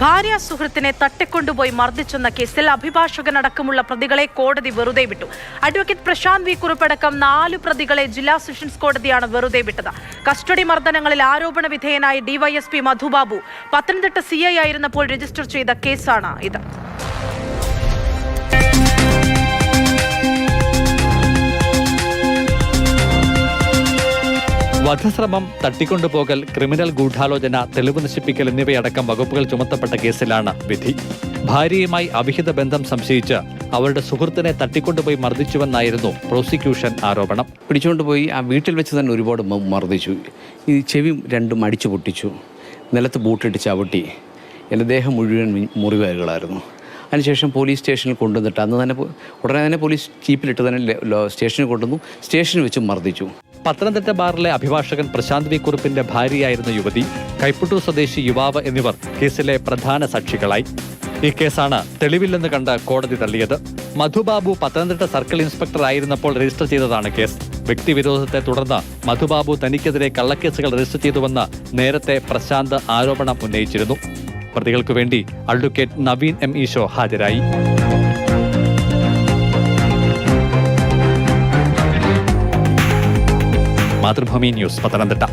ഭാര്യ സുഹൃത്തിനെ തട്ടിക്കൊണ്ടുപോയി മർദ്ദിച്ചെന്ന കേസിൽ അഭിഭാഷകനടക്കമുള്ള പ്രതികളെ കോടതി വെറുതെ വിട്ടു. അഡ്വക്കേറ്റ് പ്രശാന്ത് വി കുറുപ്പടക്കം 4 പ്രതികളെ ജില്ലാ സെഷൻസ് കോടതിയാണ് വെറുതെ വിട്ടത്. കസ്റ്റഡി മർദ്ദനങ്ങളിൽ ആരോപണ വിധേയനായ ഡിവൈഎസ്പി മധുബാബു പത്തനംതിട്ട CI ആയിരുന്നപ്പോൾ രജിസ്റ്റർ ചെയ്ത കേസാണ് ഇത്. വധശ്രമം, തട്ടിക്കൊണ്ടുപോകൽ, ക്രിമിനൽ ഗൂഢാലോചന, തെളിവ് നശിപ്പിക്കൽ എന്നിവയടക്കം വകുപ്പുകൾ ചുമത്തപ്പെട്ട കേസിലാണ് വിധി. ഭാര്യയുമായി അവിഹിത ബന്ധം സംശയിച്ച് അവളുടെ സുഹൃത്തിനെ തട്ടിക്കൊണ്ടുപോയി മർദ്ദിച്ചുവെന്നായിരുന്നു പ്രോസിക്യൂഷൻ ആരോപണം. പിടിച്ചുകൊണ്ടുപോയി ആ വീട്ടിൽ വെച്ച് തന്നെ ഒരുപാട് മർദ്ദിച്ചു. ഈ ചെവി രണ്ടും അടിച്ചു പൊട്ടിച്ചു, നിലത്ത് ബൂട്ടിട്ട് ചവിട്ടി, എൻ്റെ ദേഹം മുഴുവൻ മുറിവേറുകളായിരുന്നു. അതിനുശേഷം പോലീസ് സ്റ്റേഷനിൽ കൊണ്ടുവന്നിട്ട് ഉടനെ തന്നെ പോലീസ് ജീപ്പിലിട്ട് തന്നെ സ്റ്റേഷനിൽ കൊണ്ടുവന്നു. സ്റ്റേഷനിൽ വെച്ച് മർദ്ദിച്ചു. പത്തനംതിട്ട ബാറിലെ അഭിഭാഷകൻ പ്രശാന്ത് വി കുറുപ്പിന്റെ ഭാര്യയായിരുന്ന യുവതി, കൈപ്പട്ടൂർ സ്വദേശി യുവാവ് എന്നിവർ കേസിലെ പ്രധാന സാക്ഷികളായി. ഈ കേസാണ് തെളിവില്ലെന്ന് കണ്ട് കോടതി തള്ളിയത്. മധുബാബു പത്തനംതിട്ട സർക്കിൾ ഇൻസ്പെക്ടർ ആയിരുന്നപ്പോൾ രജിസ്റ്റർ ചെയ്തതാണ് കേസ്. വ്യക്തിവിരോധത്തെ തുടർന്ന് മധുബാബു തനിക്കെതിരെ കള്ളക്കേസുകൾ രജിസ്റ്റർ ചെയ്തുവെന്ന് നേരത്തെ പ്രശാന്ത് ആരോപണം ഉന്നയിച്ചിരുന്നു. പ്രതികൾക്കു വേണ്ടി അഡ്വക്കേറ്റ് നവീൻ M. ഈശോ ഹാജരായി. മാതൃഭൂമി ന്യൂസ്, പത്തനംതിട്ട.